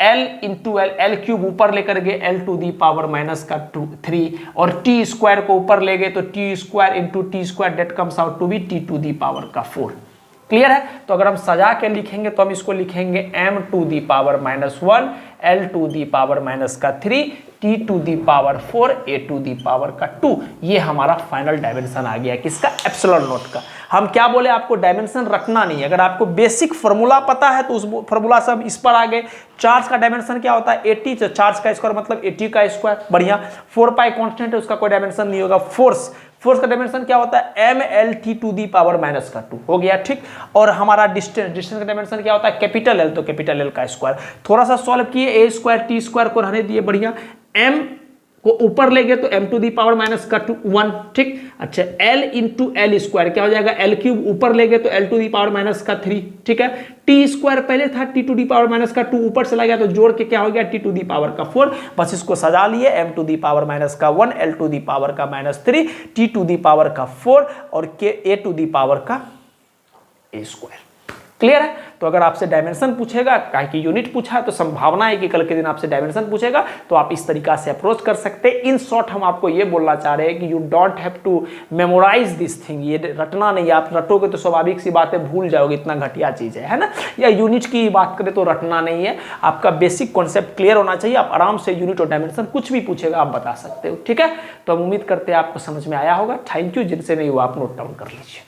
L into L cube ऊपर लेकर गए L to the power minus का 3 और टी स्क्वायर को ऊपर ले गए तो T square into T square that comes out to be T to the power का 4। क्लियर है? तो अगर हम सजा के लिखेंगे तो हम इसको लिखेंगे m to the power minus 1 L to the power minus का 3 t to the power 4 a to the power का 2। ये हमारा फाइनल डायमेंशन आ गया किसका? एप्सिलॉन नॉट का। हम क्या बोले आपको डायमेंशन रखना नहीं है, अगर आपको बेसिक फॉर्मूला पता है तो उस फॉर्मूला से हम इस पर आ गए। चार्ज का डायमेंशन क्या होता है? 80, तो चार्ज का स्क्वायर मतलब 80 का स्क्वायर, बढ़िया। 4 पाई कांस्टेंट है, उसका कोई डायमेंशन नहीं होगा। फोर्स का डायमेंशन क्या होता है? mlt to the power minus का 2 हो गया, ठीक। और हमारा डिस्टेंस का डायमेंशन क्या होता है? कैपिटल L, तो कैपिटल L का स्क्वायर। थोड़ा सा सॉल्व किए, a स्क्वायर टी स्क्वायर को रहने दिए, बढ़िया। m को ऊपर ले गए तो m to the power minus का 1, ठीक। अच्छा, l इंटू एल स्क्वायर क्या हो जाएगा? l क्यूब ऊपर ले गए तो l to the power minus का 3, ठीक है। t स्क्वायर पहले था, t to the power minus का 2 ऊपर चला गया तो जोड़ के क्या हो गया? t टू दी पावर का 4। बस इसको सजा लिए, m to the power minus का 1 l टू दी पावर का minus 3 t to the power का 4 और a टू दी पावर का a स्क्वायर। क्लियर है? तो अगर आपसे डायमेंशन पूछेगा, काहे की यूनिट पूछा, तो संभावना है कि कल के दिन आपसे डायमेंशन पूछेगा, तो आप इस तरीका से अप्रोच कर सकते हैं। इन शॉर्ट हम आपको ये बोलना चाह रहे हैं कि you don't have to memorise this thing, ये रटना नहीं है। आप रटोगे तो स्वाभाविक सी बात है, भूल जाओगे, इतना घटिया चीज है ना। या यूनिट की बात करें तो रटना नहीं है, आपका बेसिक कॉन्सेप्ट क्लियर होना चाहिए। आप आराम से यूनिट और डायमेंशन कुछ भी पूछेगा आप बता सकते हो, ठीक है। तो हम उम्मीद करते हैं आपको समझ में आया होगा। Thank you. जिनसे नहीं हुआ आप नोट डाउन कर लीजिए।